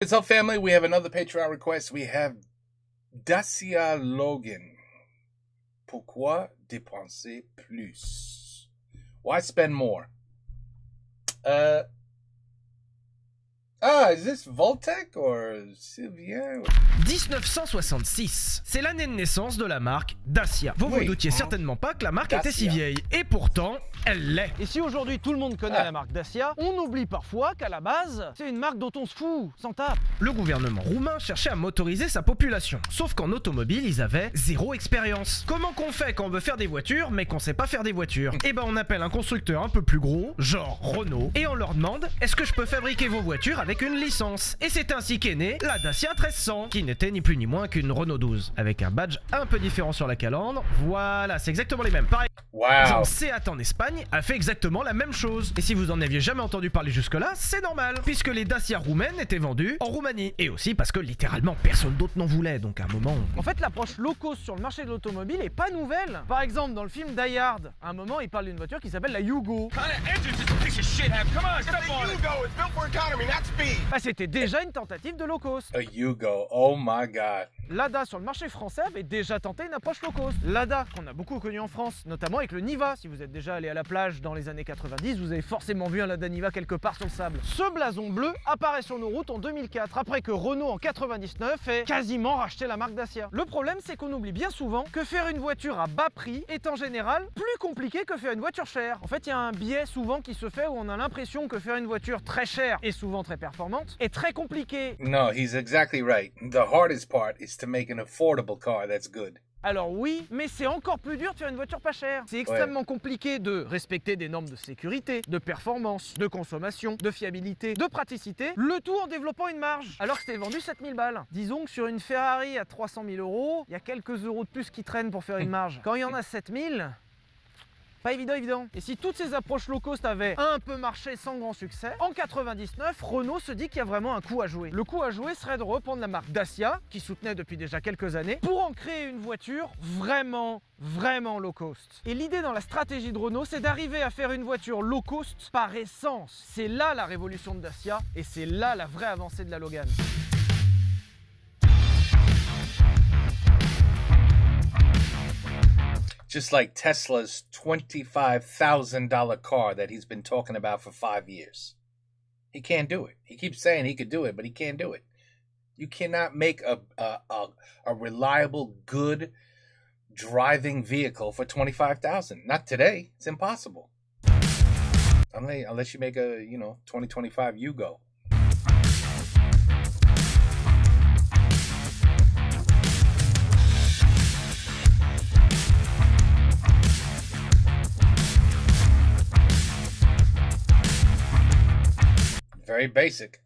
What's up, family? We have another Patreon request. We have Dacia Logan. Pourquoi dépenser plus? Why spend more? Is this Voltec or Sylvia? 1966, c'est l'année de naissance de la marque Dacia. Vous vous doutiez certainement pas que la marque était si vieille, et pourtant, elle l'est. Et si aujourd'hui tout le monde connaît la marque Dacia, on oublie parfois qu'à la base, c'est une marque dont on se fout, s'en tape. Le gouvernement roumain cherchait à motoriser sa population, sauf qu'en automobile, ils avaient zéro expérience. Comment qu'on fait quand on veut faire des voitures, mais qu'on sait pas faire des voitures? Eh ben on appelle un constructeur un peu plus gros, genre Renault, et on leur demande, est-ce que je peux fabriquer vos voitures avec une licence? Et c'est ainsi qu'est née la Dacia 1300, qui n'était ni plus ni moins qu'une Renault 12, avec un badge un peu différent sur la calandre. Voilà, c'est exactement les mêmes. Pareil, Seat en Espagne a fait exactement la même chose. Et si vous en aviez jamais entendu parler jusque-là, c'est normal, puisque les Dacia roumaines étaient vendues en Roumanie. Et aussi parce que littéralement personne d'autre n'en voulait, donc à un moment... En fait, l'approche low cost sur le marché de l'automobile est pas nouvelle. Par exemple, dans le film Die Hard, à un moment, il parle d'une voiture qui s'appelle la Yugo. Bah, c'était déjà une tentative de low cost. A Yugo, oh my god. Lada sur le marché français avait déjà tenté une approche low cost. Lada, qu'on a beaucoup connu en France, notamment avec le Niva. Si vous êtes déjà allé à la plage dans les années 90, vous avez forcément vu un Lada Niva quelque part sur le sable. Ce blason bleu apparaît sur nos routes en 2004, après que Renault en 99 ait quasiment racheté la marque Dacia. Le problème, c'est qu'on oublie bien souvent que faire une voiture à bas prix est en général plus compliqué que faire une voiture chère. En fait, il y a un biais souvent qui se fait où on a l'impression que faire une voiture très chère et souvent très performante est très compliqué. No, he's exactly right. The hardest part is to make an affordable car that's good. Alors oui, mais c'est encore plus dur de faire une voiture pas chère. C'est extrêmement compliqué de respecter des normes de sécurité, de performance, de consommation, de fiabilité, de praticité, le tout en développant une marge, alors que c'était vendu 7000 balles. Disons que sur une Ferrari à 300 000 €, il y a quelques euros de plus qui traînent pour faire une marge. Quand il y en a 7000... pas évident. Et si toutes ces approches low cost avaient un peu marché sans grand succès, en 99, Renault se dit qu'il y a vraiment un coup à jouer. Le coup à jouer serait de reprendre la marque Dacia, qui soutenait depuis déjà quelques années, pour en créer une voiture vraiment low cost. Et l'idée dans la stratégie de Renault, c'est d'arriver à faire une voiture low cost par essence. C'est là la révolution de Dacia, et c'est là la vraie avancée de la Logan. Just like Tesla's $25,000 car that he's been talking about for 5 years. He can't do it. He keeps saying he could do it, but he can't do it. You cannot make a reliable, good driving vehicle for $25,000. Not today. It's impossible. Unless you make a, 2025 Yugo. Very basic.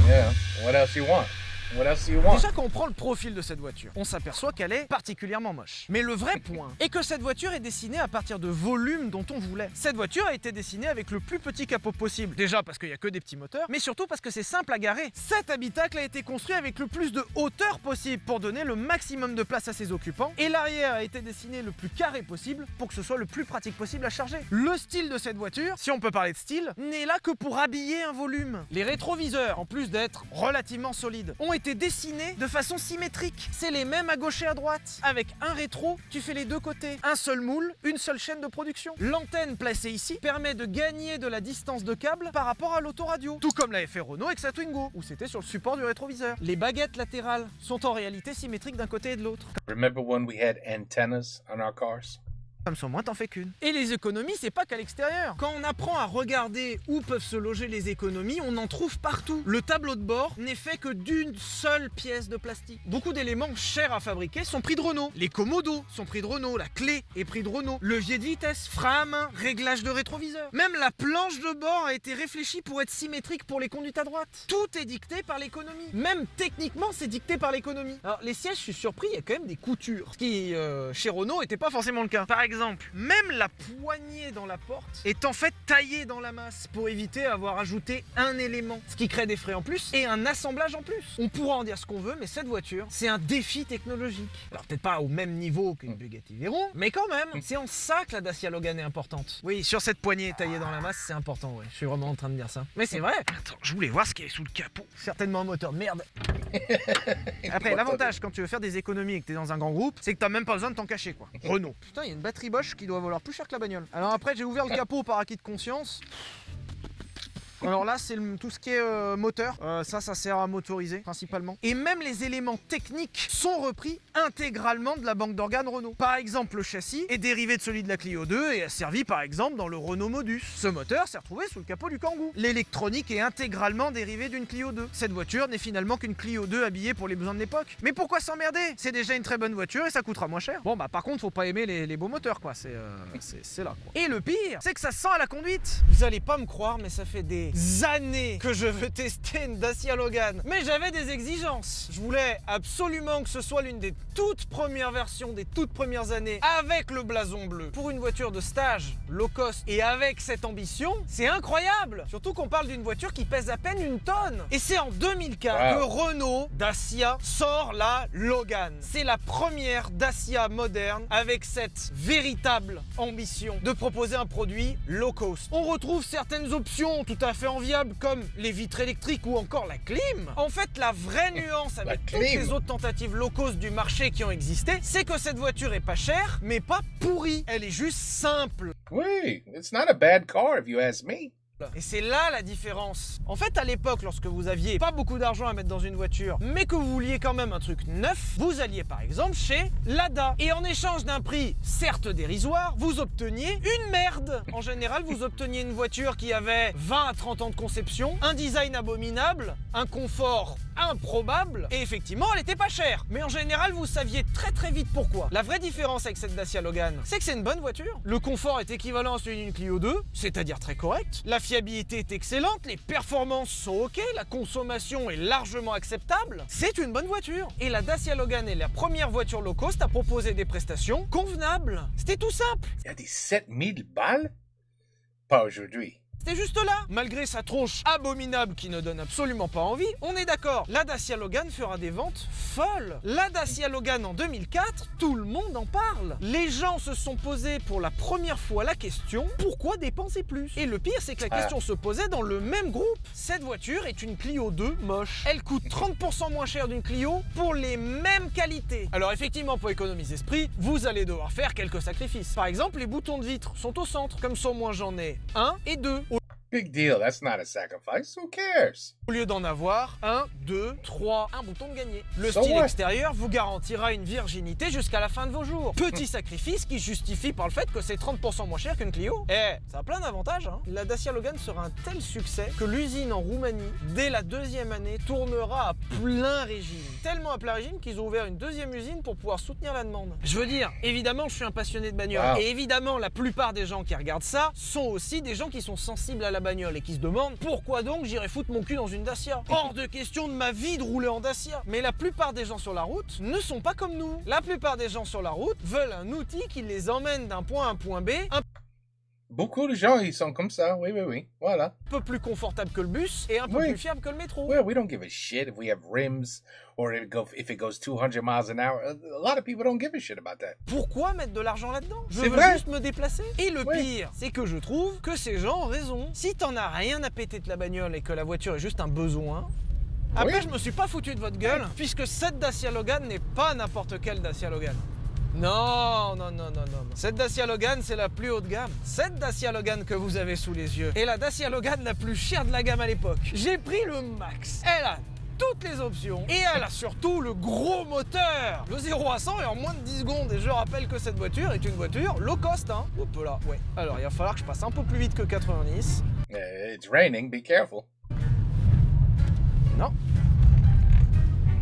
Yeah, what else you want? What else do you want? Déjà, quand on prend le profil de cette voiture, on s'aperçoit qu'elle est particulièrement moche. Mais le vrai point est que cette voiture est dessinée à partir de volumes dont on voulait. Cette voiture a été dessinée avec le plus petit capot possible. Déjà parce qu'il n'y a que des petits moteurs, mais surtout parce que c'est simple à garer. Cet habitacle a été construit avec le plus de hauteur possible pour donner le maximum de place à ses occupants. Et l'arrière a été dessiné le plus carré possible pour que ce soit le plus pratique possible à charger. Le style de cette voiture, si on peut parler de style, n'est là que pour habiller un volume. Les rétroviseurs, en plus d'être relativement solides, ont été dessinés de façon symétrique. C'est les mêmes à gauche et à droite. Avec un rétro, tu fais les deux côtés. Un seul moule, une seule chaîne de production. L'antenne placée ici permet de gagner de la distance de câble par rapport à l'autoradio. Tout comme l'avait fait Renault avec sa Twingo, où c'était sur le support du rétroviseur. Les baguettes latérales sont en réalité symétriques d'un côté et de l'autre. Remember when we had antennas on our cars? Comme ça, moins t'en fais qu'une. Et les économies, c'est pas qu'à l'extérieur. Quand on apprend à regarder où peuvent se loger les économies, on en trouve partout. Le tableau de bord n'est fait que d'une seule pièce de plastique. Beaucoup d'éléments chers à fabriquer sont pris de Renault. Les commodos sont pris de Renault, la clé est pris de Renault, levier de vitesse, frein à main, réglage de rétroviseur. Même la planche de bord a été réfléchie pour être symétrique pour les conduites à droite. Tout est dicté par l'économie. Même techniquement, c'est dicté par l'économie. Alors les sièges, je suis surpris, il y a quand même des coutures. Ce qui, chez Renault, n'était pas forcément le cas. Par exemple, exemple, même la poignée dans la porte est en fait taillée dans la masse pour éviter d'avoir ajouté un élément, ce qui crée des frais en plus et un assemblage en plus. On pourra en dire ce qu'on veut, mais cette voiture, c'est un défi technologique. Alors peut-être pas au même niveau qu'une Bugatti Veyron, mais quand même, c'est en ça que la Dacia Logan est importante. Oui, sur cette poignée taillée dans la masse, c'est important, ouais. Je suis vraiment en train de dire ça. Mais c'est vrai. Attends, je voulais voir ce qu'il y avait sous le capot. Certainement un moteur de merde. Après, l'avantage quand tu veux faire des économies et que t'es dans un grand groupe, c'est que t'as même pas besoin de t'en cacher, quoi. Renault. Putain, il y a une batterie Bosch qui doit valoir plus cher que la bagnole. Alors après, j'ai ouvert le capot par acquis de conscience. Alors là, c'est tout ce qui est moteur. Ça sert à motoriser principalement. Et même les éléments techniques sont repris intégralement de la banque d'organes Renault. Par exemple, le châssis est dérivé de celui de la Clio 2 et a servi par exemple dans le Renault Modus. Ce moteur s'est retrouvé sous le capot du Kangoo. L'électronique est intégralement dérivée d'une Clio 2. Cette voiture n'est finalement qu'une Clio 2 habillée pour les besoins de l'époque. Mais pourquoi s'emmerder? C'est déjà une très bonne voiture et ça coûtera moins cher. Bon bah par contre, faut pas aimer les beaux moteurs, quoi. C'est là, quoi. Et le pire, c'est que ça sent à la conduite. Vous allez pas me croire, mais ça fait des années que je veux tester une Dacia Logan. Mais j'avais des exigences. Je voulais absolument que ce soit l'une des toutes premières versions des toutes premières années avec le blason bleu. Pour une voiture de stage, low cost et avec cette ambition, c'est incroyable. Surtout qu'on parle d'une voiture qui pèse à peine 1 tonne. Et c'est en 2004 que Renault Dacia sort la Logan. C'est la première Dacia moderne avec cette véritable ambition de proposer un produit low cost. On retrouve certaines options tout à fait enviables comme les vitres électriques ou encore la clim. En fait, la vraie nuance avec toutes les autres tentatives low cost du marché qui ont existé, c'est que cette voiture est pas chère, mais pas pourrie. Elle est juste simple. Oui, it's not a bad car if you ask me. Et c'est là la différence. En fait, à l'époque, lorsque vous aviez pas beaucoup d'argent à mettre dans une voiture, mais que vous vouliez quand même un truc neuf, vous alliez par exemple chez Lada. Et en échange d'un prix certes dérisoire, vous obteniez une merde. En général, vous obteniez une voiture qui avait 20 à 30 ans de conception, un design abominable, un confort improbable, et effectivement, elle était pas chère. Mais en général, vous saviez très vite pourquoi. La vraie différence avec cette Dacia Logan, c'est que c'est une bonne voiture. Le confort est équivalent à celui d'une Clio 2, c'est-à-dire très correct. La fiabilité est excellente, les performances sont ok, la consommation est largement acceptable. C'est une bonne voiture. Et la Dacia Logan est la première voiture low cost à proposer des prestations convenables. C'était tout simple. Il y a des 7000 balles? Pas aujourd'hui. C'était juste là. Malgré sa tronche abominable qui ne donne absolument pas envie, on est d'accord. La Dacia Logan fera des ventes folles. La Dacia Logan en 2004, tout le monde en parle. Les gens se sont posés pour la première fois la question, pourquoi dépenser plus? Et le pire, c'est que la question se posait dans le même groupe. Cette voiture est une Clio 2 moche. Elle coûte 30% moins cher d'une Clio pour les mêmes qualités. Alors effectivement, pour économiser ce prix, vous allez devoir faire quelques sacrifices. Par exemple, les boutons de vitre sont au centre. Comme ça, au moins j'en ai 1 et 2. Big deal, that's not a sacrifice. Who cares? Au lieu d'en avoir 1, 2, 3, un bouton de gagner. Le style extérieur vous garantira une virginité jusqu'à la fin de vos jours. Petit sacrifice qui justifie par le fait que c'est 30% moins cher qu'une Clio. Ça a plein d'avantages, hein. La Dacia Logan sera un tel succès que l'usine en Roumanie, dès la 2e année, tournera à plein régime. Tellement à plein régime qu'ils ont ouvert une 2e usine pour pouvoir soutenir la demande. Je veux dire, évidemment, je suis un passionné de bagnole. Wow. Et évidemment, la plupart des gens qui regardent ça sont aussi des gens qui sont sensibles à la bagnole et qui se demandent pourquoi donc j'irais foutre mon cul dans une Dacia. Hors de question de ma vie de rouler en Dacia. Mais la plupart des gens sur la route ne sont pas comme nous. La plupart des gens sur la route veulent un outil qui les emmène d'un point à un point B. Beaucoup de gens, ils sont comme ça, oui, voilà. Un peu plus confortable que le bus et un peu plus fiable que le métro. Well, we don't give a shit if we have rims or if it goes 200 miles an hour. A lot of people don't give a shit about that. Pourquoi mettre de l'argent là-dedans? Je veux juste me déplacer. Et le pire, c'est que je trouve que ces gens ont raison. Si t'en as rien à péter de la bagnole et que la voiture est juste un besoin... Après, je me suis pas foutu de votre gueule, puisque cette Dacia Logan n'est pas n'importe quelle Dacia Logan. Non. Cette Dacia Logan, c'est la plus haut de gamme. Cette Dacia Logan que vous avez sous les yeux est la Dacia Logan la plus chère de la gamme à l'époque. J'ai pris le max. Elle a toutes les options et elle a surtout le gros moteur. Le 0 à 100 est en moins de 10 secondes et je rappelle que cette voiture est une voiture low cost, hein. Hop là, ouais. Alors, il va falloir que je passe un peu plus vite que 90. It's raining, be careful.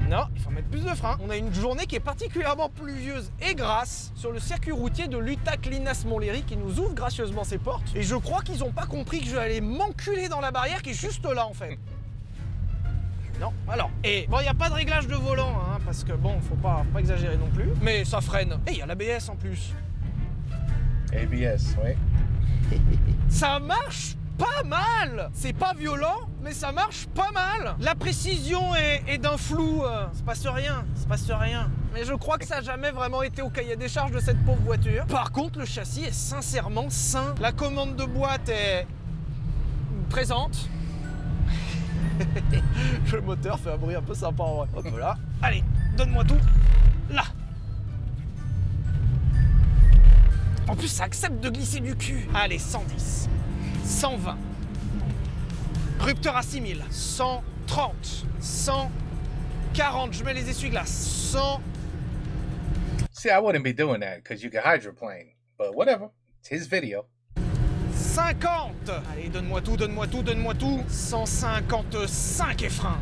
Non, il faut mettre plus de frein. On a une journée qui est particulièrement pluvieuse et grasse sur le circuit routier de l'Utac-Linas-Montlhéry qui nous ouvre gracieusement ses portes. Et je crois qu'ils n'ont pas compris que je vais aller m'enculer dans la barrière qui est juste là en fait. Non, alors, et bon, il n'y a pas de réglage de volant, hein, parce que bon, faut pas exagérer non plus. Mais ça freine. Et il y a l'ABS en plus. ABS, oui. Ça marche pas mal. C'est pas violent, mais ça marche pas mal. La précision est d'un flou. Il se passe rien, il se passe rien. Mais je crois que ça n'a jamais vraiment été au cahier des charges de cette pauvre voiture. Par contre, le châssis est sincèrement sain. La commande de boîte est présente. Le moteur fait un bruit un peu sympa en vrai. Hop là. Allez, donne-moi tout. Là. En plus, ça accepte de glisser du cul. Allez, 110. 120. Rupteur à 6000. 130. 140. Je mets les essuie-glaces. 100. See, I wouldn't be doing that because you can hydroplane. But whatever. It's his video. 50. Allez, donne-moi tout, donne-moi tout, donne-moi tout. 155 effreins.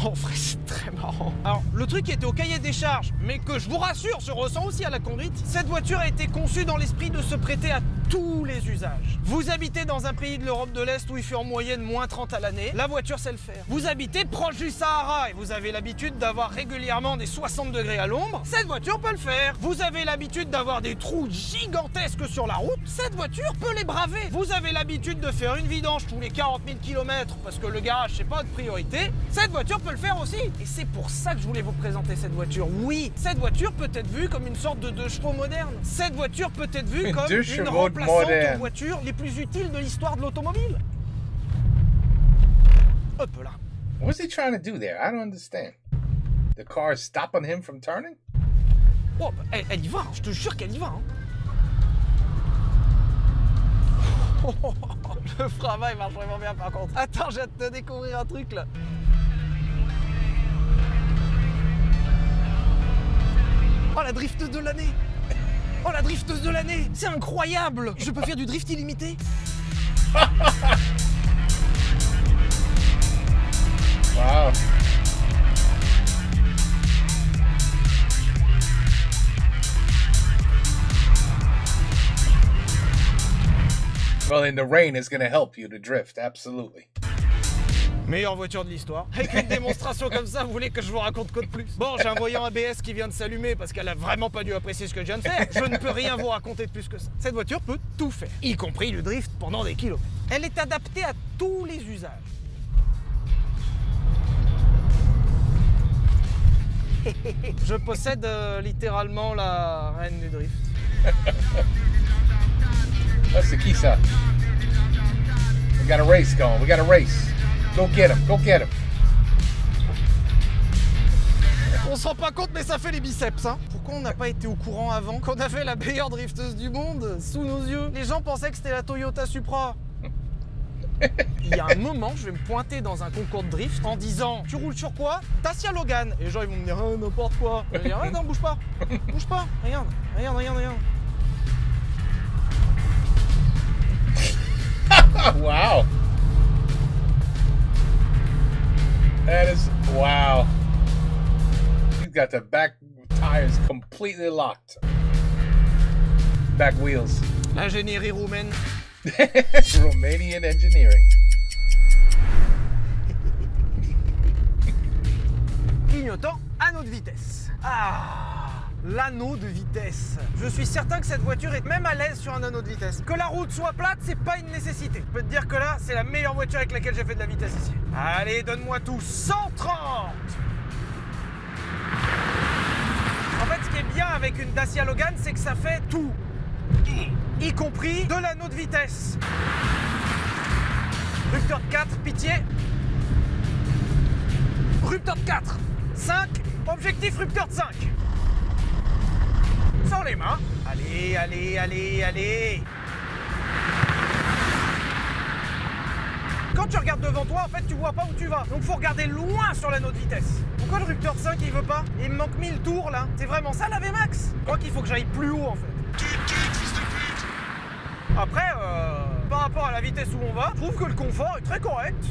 En vrai, c'est très marrant. Alors, le truc qui était au cahier des charges, mais que je vous rassure, se ressent aussi à la conduite, cette voiture a été conçue dans l'esprit de se prêter à tous les usages. Vous habitez dans un pays de l'Europe de l'Est où il fait en moyenne moins 30 à l'année, la voiture sait le faire. Vous habitez proche du Sahara et vous avez l'habitude d'avoir régulièrement des 60 degrés à l'ombre, cette voiture peut le faire. Vous avez l'habitude d'avoir des trous gigantesques sur la route, cette voiture peut les braver. Vous avez l'habitude de faire une vidange tous les 40 000 km parce que le garage c'est pas votre priorité, cette voiture peut le faire aussi. Et c'est pour ça que je voulais vous présenter cette voiture. Oui, cette voiture peut être vue comme une sorte de 2 chevaux moderne. Cette voiture peut être vue comme une remplaçante aux voitures les plus utiles de l'histoire de l'automobile. Hop là. What's he trying to do there? I don't understand. The car is stopping him from turning? Oh, bah, elle y va, hein. Je te jure qu'elle y va. Hein. Le frein il marche vraiment bien par contre. Attends, j'ai hâte de découvrir un truc là. Oh la drifteuse de l'année! Oh la drifteuse de l'année! C'est incroyable! Je peux faire du drift illimité? Wow. Well, in the rain, it's going to help you to drift, absolutely. Meilleure voiture de l'histoire. Avec une démonstration comme ça, vous voulez que je vous raconte quoi de plus? Bon, j'ai un voyant ABS qui vient de s'allumer parce qu'elle a vraiment pas dû apprécier ce que je viens de faire. Je ne peux rien vous raconter de plus que ça. Cette voiture peut tout faire, y compris le drift pendant des kilomètres. Elle est adaptée à tous les usages. Je possède littéralement la reine du drift. That's the key, ça. We got a race going. We got a race. Go get him. Go get him. On se rend pas compte, mais ça fait les biceps, hein. Pourquoi on n'a pas été au courant avant qu'on avait la meilleure drifteuse du monde sous nos yeux? Les gens pensaient que c'était la Toyota Supra. Il y a un moment, je vais me pointer dans un concours de drift en disant « Tu roules sur quoi ?» « Dacia Logan. » Et les gens ils vont me dire oh, « N'importe quoi. » Je vais dire « Non, bouge pas. Bouge pas. Regarde. Regarde, regarde, regarde. » Wow. That is, wow. He's got the back tires completely locked. Back wheels. L'ingénierie roumaine. Romanian engineering. Clignotant anneau de vitesse. Ah, l'anneau de vitesse. Je suis certain que cette voiture est même à l'aise sur un anneau de vitesse. Que la route soit plate, c'est pas une nécessité. Je peux te dire que là, c'est la meilleure voiture avec laquelle j'ai fait de la vitesse ici. Allez, donne-moi tout. 130. En fait, ce qui est bien avec une Dacia Logan, c'est que ça fait tout. Y compris de l'anneau de vitesse. Rupteur de 4, pitié. Rupteur de 4. 5, objectif rupteur de 5. Sans les mains. Allez, allez, allez, allez. Quand tu regardes devant toi, en fait, tu vois pas où tu vas. Donc faut regarder loin sur l'anneau de vitesse. Pourquoi le rupteur de 5, il veut pas? Il me manque 1000 tours, là. C'est vraiment ça, la VMAX? Je crois qu'il faut que j'aille plus haut, en fait. Après, par rapport à la vitesse où on va, je trouve que le confort est très correct.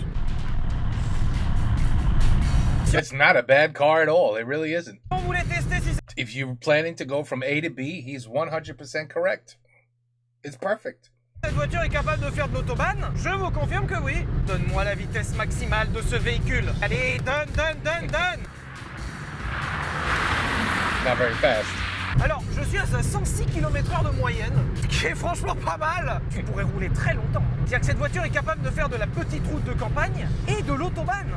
It's not a bad car at all. It really isn't. On voulait tester si If you're planning to go from A to B, he's 100% correct. It's perfect. cette voiture est capable de faire de l'autobahn, je vous confirme que oui. Donne-moi la vitesse maximale de ce véhicule. Allez, donne. Not very fast. Alors, je suis à 106 km/h de moyenne, ce qui est franchement pas mal. Tu pourrais rouler très longtemps. C'est-à-dire que cette voiture est capable de faire de la petite route de campagne et de l'autobahn.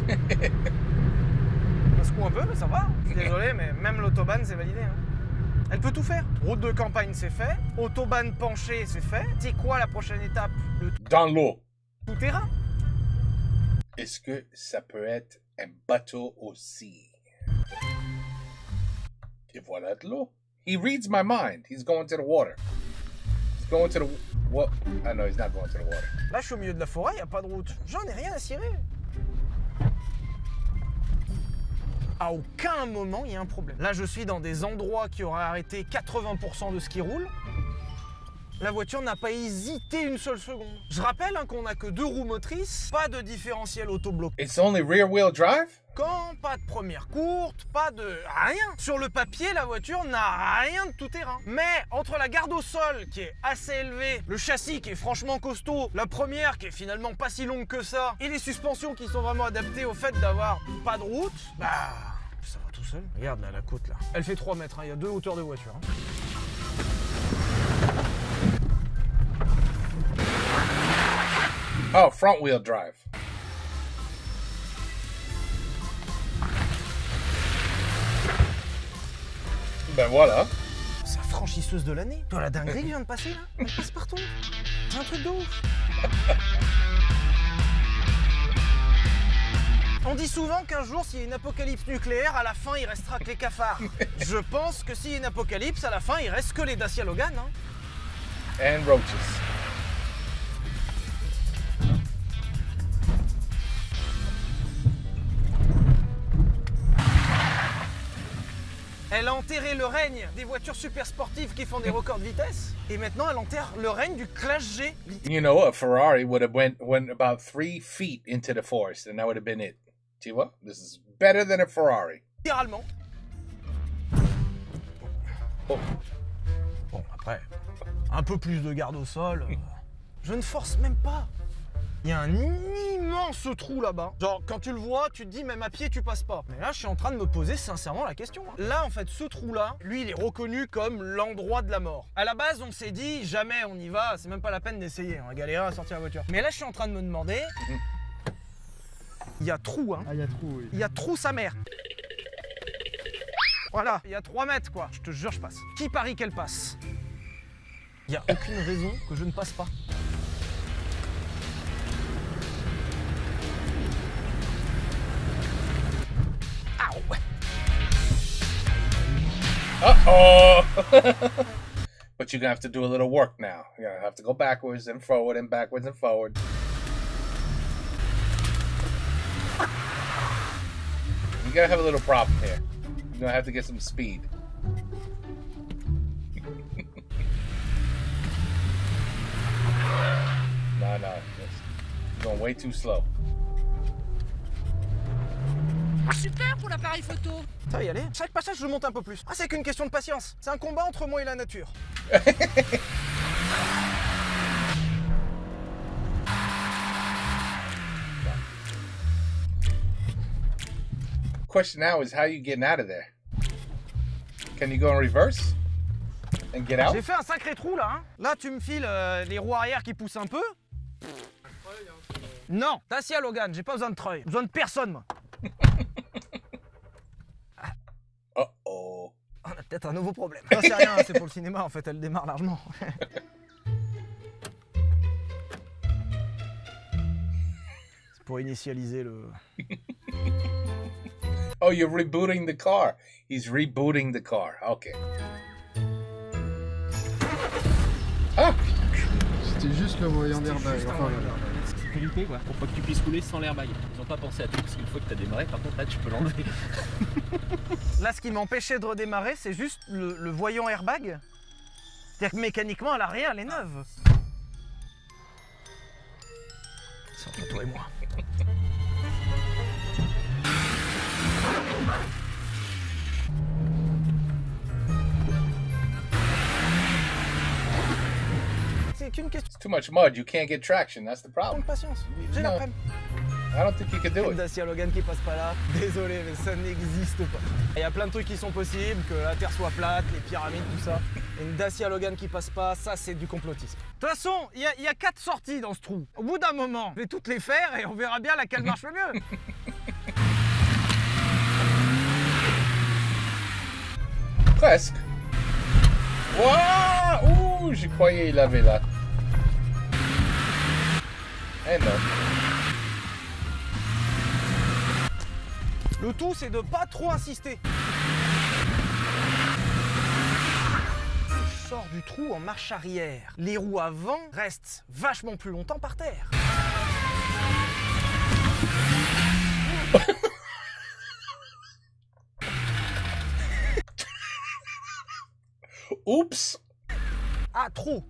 Ça secoue un peu, mais ça va. Je suis désolé, mais même l'autobahn, c'est validé. Hein. Elle peut tout faire. Route de campagne, c'est fait. Autobahn penchée, c'est fait. C'est quoi la prochaine étape? Le Dans l'eau. tout-terrain. Est-ce que ça peut être un bateau aussi? Et voilà de l'eau. He reads my mind. He's going to the water. He's going to the... What? I know he's not going to the water. Là, je suis au milieu de la forêt, il a pas de route. J'en ai rien à cirer. À aucun moment, il y a un problème. Là, je suis dans des endroits qui auraient arrêté 80% de ce qui roule. La voiture n'a pas hésité une seule seconde. Je rappelle hein, qu'on n'a que 2 roues motrices, pas de différentiel auto-bloqué. It's only rear-wheel drive? Quand, pas de première courte, pas de... rien. Sur le papier, la voiture n'a rien de tout terrain. Mais entre la garde au sol, qui est assez élevée, le châssis qui est franchement costaud, la première qui est finalement pas si longue que ça, et les suspensions qui sont vraiment adaptées au fait d'avoir pas de route, bah... ça va tout seul. Regarde là, la côte là. Elle fait 3 mètres, hein. Il y a 2 hauteurs de voiture. Hein. Oh, front-wheel drive. Ben voilà. C'est la franchisseuse de l'année. Toi, la dinguerie qui vient de passer là, elle passe partout. C'est un truc de ouf. On dit souvent qu'un jour, s'il y a une apocalypse nucléaire, à la fin, il restera que les cafards. Je pense que s'il y a une apocalypse, à la fin, il reste que les Dacia Logan. Hein. And roaches. Elle a enterré le règne des voitures super sportives qui font des records de vitesse. Et maintenant, elle enterre le règne du Classe G. You know, a Ferrari would have went about 3 feet into the forest, and that would have been it. Tu vois? This is better than a Ferrari. Littéralement. Oh. Bon, après, un peu plus de garde au sol. Je ne force même pas. Il y a un immense trou là-bas. Genre, quand tu le vois, tu te dis, même à pied, tu passes pas. Mais là, je suis en train de me poser sincèrement la question. Hein. Là, en fait, ce trou-là, lui, il est reconnu comme l'endroit de la mort. À la base, on s'est dit, jamais on y va, c'est même pas la peine d'essayer. On va galérer à sortir la voiture. Mais là, je suis en train de me demander... Il y a trou, hein. Ah, il y a trou, oui. Il y a trou sa mère. Voilà, il y a 3 mètres, quoi. Je te jure, je passe. Qui parie qu'elle passe? Il n'y a aucune raison que je ne passe pas. Ah ouais. Uh-oh! But you're gonna have to do a little work now. You're gonna have to go backwards and forward and backwards and forward. You're gonna have a little problem here. You're gonna have to get some speed. No, you're going way too slow. Super pour l'appareil photo. Ça va y aller. Chaque passage, je monte un peu plus. Ah, c'est qu'une question de patience. C'est un combat entre moi et la nature. Question now is how you getting out of there? Can you go in reverse and get out? J'ai fait un sacré trou là. Hein. Là, tu me files les roues arrière qui poussent un peu. Non, Dacia Logan, j'ai pas besoin de treuil. J'ai besoin de personne, moi. Uh-oh. On a peut-être un nouveau problème. Ça, c'est rien, c'est pour le cinéma en fait, elle démarre largement. C'est pour initialiser le... Oh, you're rebooting the car. He's rebooting the car. Okay. Ah! C'était juste le voyant d'airbag. Enfin, Sécurité quoi, pour pas que tu puisses rouler sans l'airbag. Ils ont pas pensé à tout parce qu'une fois que tu as démarré, par contre là tu peux l'enlever. Là, ce qui m'empêchait de redémarrer, c'est juste le voyant airbag. C'est-à-dire que mécaniquement, elle a rien, elle est neuve. C'est entre toi et moi. C'est qu'une question It's too much mud. You can't get traction. That's the de problem. patience. J'ai Non. l'après-midi. I don't think you could do Une it. Dacia Logan qui passe pas là, désolé, mais ça n'existe pas. Il y a plein de trucs qui sont possibles, que la Terre soit plate, les pyramides, tout ça. Et une Dacia Logan qui passe pas, ça c'est du complotisme. De toute façon, il y a 4 sorties dans ce trou. Au bout d'un moment, je vais toutes les faire et on verra bien laquelle marche le mieux. Presque. Ouah! Ouh, j'y croyais il avait là. Eh non. Le tout, c'est de pas trop insister. Je sors du trou en marche arrière. Les roues avant restent vachement plus longtemps par terre. Oops. Ah, trop.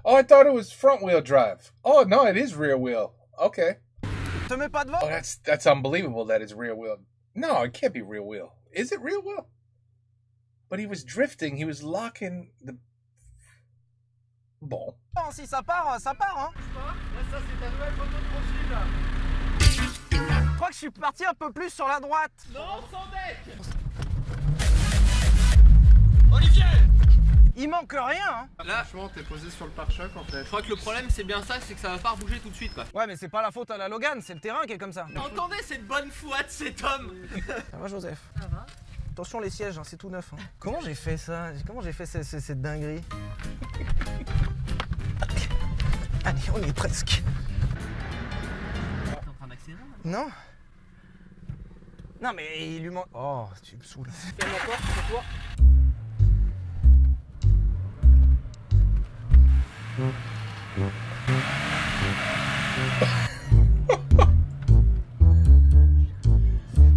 Oh, I thought it was front wheel drive. Oh no, it is rear wheel. Okay. Te mets pas devant? Oh, that's unbelievable that it's rear wheel. No, it can't be rear wheel. Is it rear wheel? But he was drifting. He was locking the. Bon. Si ça part, ça part, hein. Ça, c'est ta nouvelle photo de profil, là. Je crois que je suis parti un peu plus sur la droite. Non, sans deck. Olivier! Il manque rien, hein. Là, Franchement, t'es posé sur le pare-choc, en fait. je crois que le problème c'est bien ça, c'est que ça va pas bouger tout de suite quoi. Ouais, mais c'est pas la faute à la Logan, c'est le terrain qui est comme ça. Entendez cette bonne foi de cet homme. Ça va, Joseph? Ça va? Attention les sièges, hein, c'est tout neuf. Hein. Comment j'ai fait ça? Comment j'ai fait cette dinguerie? Allez, on y est presque. T'es en train d'accélérer là? Non? Non, mais il lui manque. Oh, tu me saoules. Ferme la porte pour toi.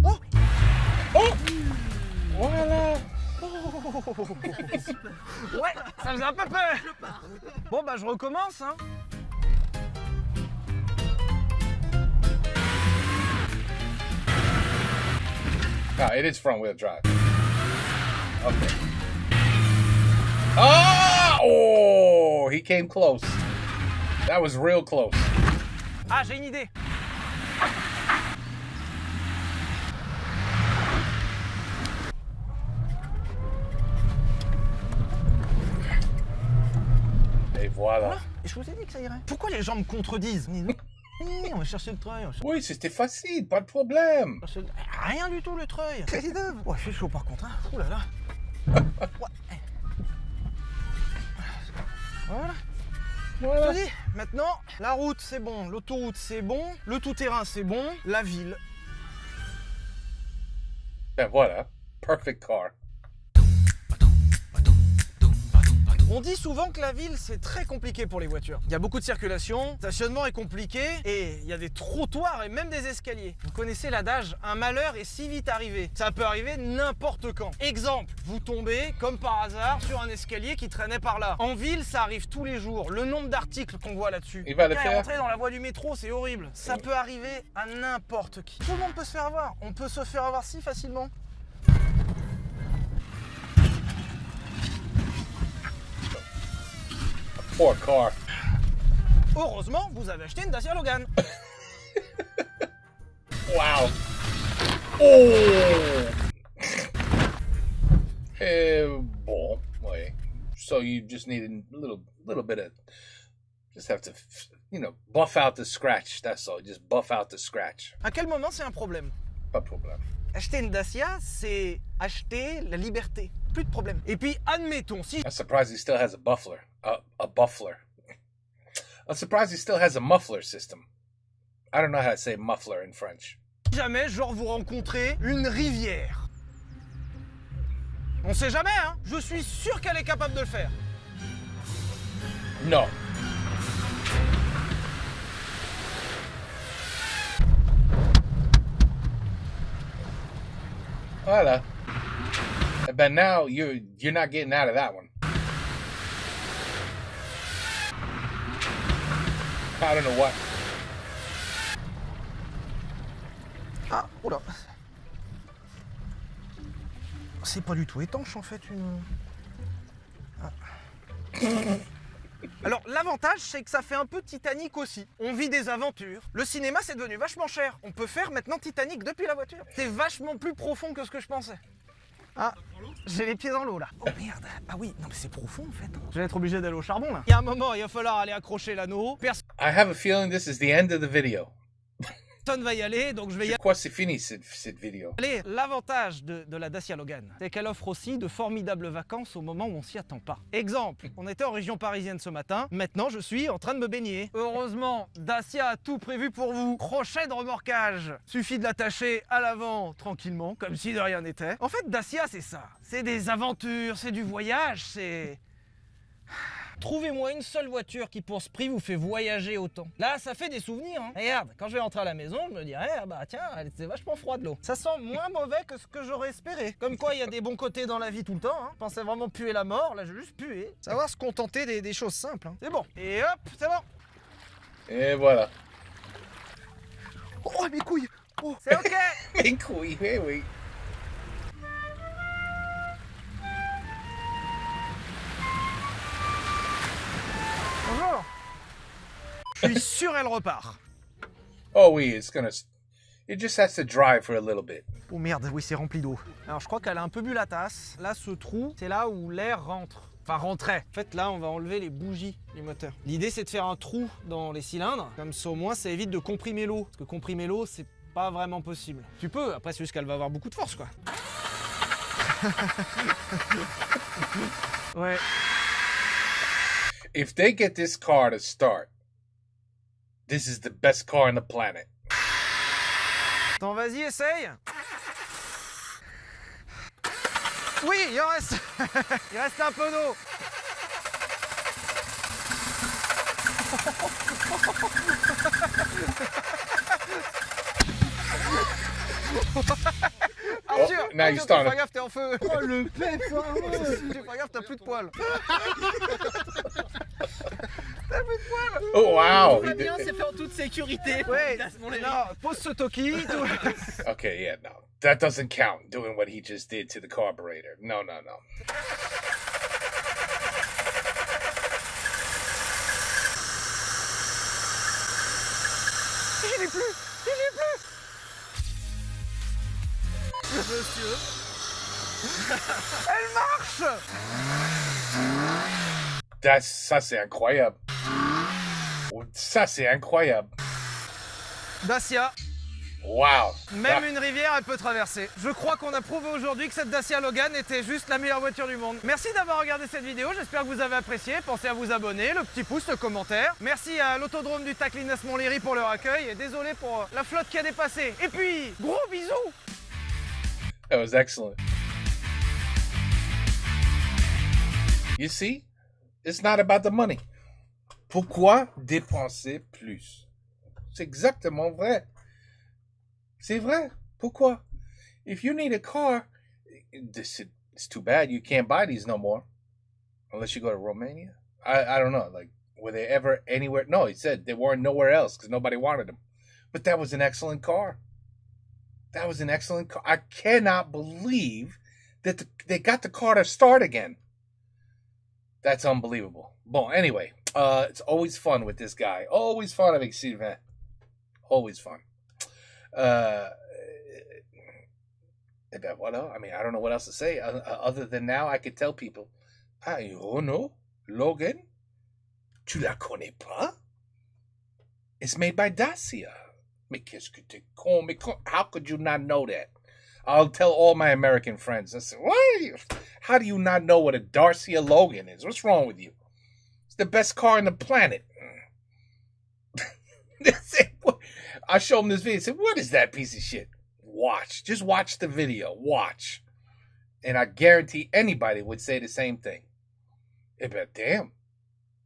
Oh! Oh! Voilà. Ouais, ça faisait un peu peur. Bon, bah, je recommence, hein. No, it is front wheel drive. Okay. Ah! Oh, he came close. That was real close. Ah, j'ai une idée. Et voilà. Et je vous ai dit que ça irait. Pourquoi les gens me contredisent? On va chercher le treuil. Oui, c'était facile, pas de problème. Rien du tout le treuil. Ouais, il fait chaud par contre. Hein. Ouh là là. Ouais. Voilà. Je te dis, maintenant, la route c'est bon, l'autoroute c'est bon, le tout-terrain c'est bon, la ville. Ben voilà. Perfect car. On dit souvent que la ville c'est très compliqué pour les voitures. Il y a beaucoup de circulation, le stationnement est compliqué et il y a des trottoirs et même des escaliers. Vous connaissez l'adage, un malheur est si vite arrivé. Ça peut arriver n'importe quand. Exemple, vous tombez comme par hasard sur un escalier qui traînait par là. En ville, ça arrive tous les jours. Le nombre d'articles qu'on voit là-dessus. Il va le Quelqu'un est faire. rentré dans la voie du métro, c'est horrible. Ça peut arriver à n'importe qui. Tout le monde peut se faire avoir. On peut se faire avoir si facilement. Poor car. Heureusement, vous avez acheté une Dacia Logan. Wow. Oh. Bon, ouais. So you just need a little bit of, just have to, buff out the scratch. That's all. Just buff out the scratch. À quel moment c'est un problème? Pas de problème. Acheter une Dacia, c'est acheter la liberté. Plus de problème. Et puis, admettons, si I'm surprised he still has a muffler. A muffler. I'm surprised he still has a muffler system. I don't know how to say muffler in French. jamais, genre, vous rencontrez une rivière. On sait jamais, hein. Je suis sûr qu'elle est capable de le faire. No. Voilà. But now you're not getting out of that one. I don't know what. Ah, oula. C'est pas du tout étanche en fait une. Ah. Alors l'avantage c'est que ça fait un peu Titanic aussi. On vit des aventures. Le cinéma c'est devenu vachement cher. On peut faire maintenant Titanic depuis la voiture. C'est vachement plus profond que ce que je pensais. Ah, j'ai les pieds dans l'eau là. Oh merde. Ah oui, non mais c'est profond en fait. Je vais être obligé d'aller au charbon là. Il y a un moment, il va falloir aller accrocher l'anneau. I have a feeling this is the end of the video. Personne va y aller, donc je vais y Je crois que c'est fini cette vidéo. aller. L'avantage de la Dacia Logan, c'est qu'elle offre aussi de formidables vacances au moment où on s'y attend pas. Exemple, on était en région parisienne ce matin, maintenant je suis en train de me baigner. Heureusement, Dacia a tout prévu pour vous. Crochet de remorquage, suffit de l'attacher à l'avant tranquillement, comme si de rien n'était. En fait, Dacia c'est ça, c'est des aventures, c'est du voyage, c'est... Trouvez-moi une seule voiture qui pour ce prix vous fait voyager autant. Là, ça fait des souvenirs. Hein. Regarde, quand je vais rentrer à la maison, je me dirais, ah bah tiens, elle était vachement froide l'eau. Ça sent moins mauvais que ce que j'aurais espéré. Comme quoi, il y a des bons côtés dans la vie tout le temps. Hein. Je pensais vraiment puer la mort, là, j'ai juste pué. Savoir se contenter des choses simples. Hein. C'est bon. Et hop, c'est bon. Et voilà. Oh, mes couilles. Oh, c'est ok. Mes couilles, eh oui. Bonjour. Je suis sûr elle repart. Oh oui, it just has to dry for a little bit. Oh merde, oui, c'est rempli d'eau. Alors je crois qu'elle a un peu bu la tasse. Là, ce trou, c'est là où l'air rentre. Enfin, rentrait. En fait, là, on va enlever les bougies du moteur. L'idée, c'est de faire un trou dans les cylindres. Comme ça, au moins, ça évite de comprimer l'eau. Parce que comprimer l'eau, c'est pas vraiment possible. Tu peux, après, c'est juste qu'elle va avoir beaucoup de force, quoi. Ouais. If they get this car to start, this is the best car on the planet. Attends, vas-y, essaye. Oui, il en reste. Il reste un peu d'eau. Arthur, now you Arthur, started. fais gaffe, t'es en feu. Oh le pef, fais gaffe, t'as plus de poils. Oh wow. Tout va bien, c'est fait en toute sécurité. Ouais, Place mon Larry. non, pose ce toki. Okay, yeah, no. That doesn't count, doing what he just did to the carburetor. No, no, no. Il est plus. Monsieur. Elle marche. Ça, c'est incroyable. Ça, c'est incroyable. Dacia. Wow. Même une rivière, elle peut traverser. Je crois qu'on a prouvé aujourd'hui que cette Dacia Logan était juste la meilleure voiture du monde. Merci d'avoir regardé cette vidéo, j'espère que vous avez apprécié. Pensez à vous abonner, le petit pouce, le commentaire. Merci à l'autodrome du Taclinas Montlhéry pour leur accueil et désolé pour la flotte qui a dépassé. Et puis, gros bisous. That was excellent. You see? It's not about the money. Pourquoi dépenser plus? C'est exactement vrai. C'est vrai. Pourquoi? If you need a car, it's too bad you can't buy these no more. Unless you go to Romania. I don't know. Like, were they ever anywhere? No, he said they weren't nowhere else because nobody wanted them. But that was an excellent car. That was an excellent car. I cannot believe that they got the car to start again. That's unbelievable. Bon, anyway, it's always fun with this guy. Always fun avec Sylvain. Always fun. Et ben voilà. I mean, I don't know what else to say. Other than now, I could tell people, ah, Renault Logan, tu la connais pas? It's made by Dacia. Mais qu'est-ce que t'es con? How could you not know that? I'll tell all my American friends. I say, what? How do you not know what a Dacia Logan is? What's wrong with you? It's the best car on the planet. I show them this video. I said, what is that piece of shit? Watch. Just watch the video. Watch. And I guarantee anybody would say the same thing. Eh ben, damn.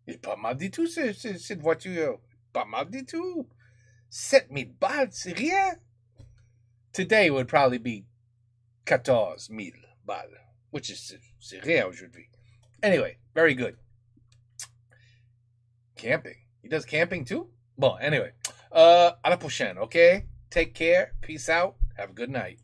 C'est pas mal du tout, cette voiture. Pas mal du tout. 7,000 balles, c'est rien. Today it would probably be 14,000 balles, which is c'est rien aujourd'hui. Anyway, very good. Camping. He does camping too? Bon, anyway. À la prochaine, okay? Take care. Peace out. Have a good night.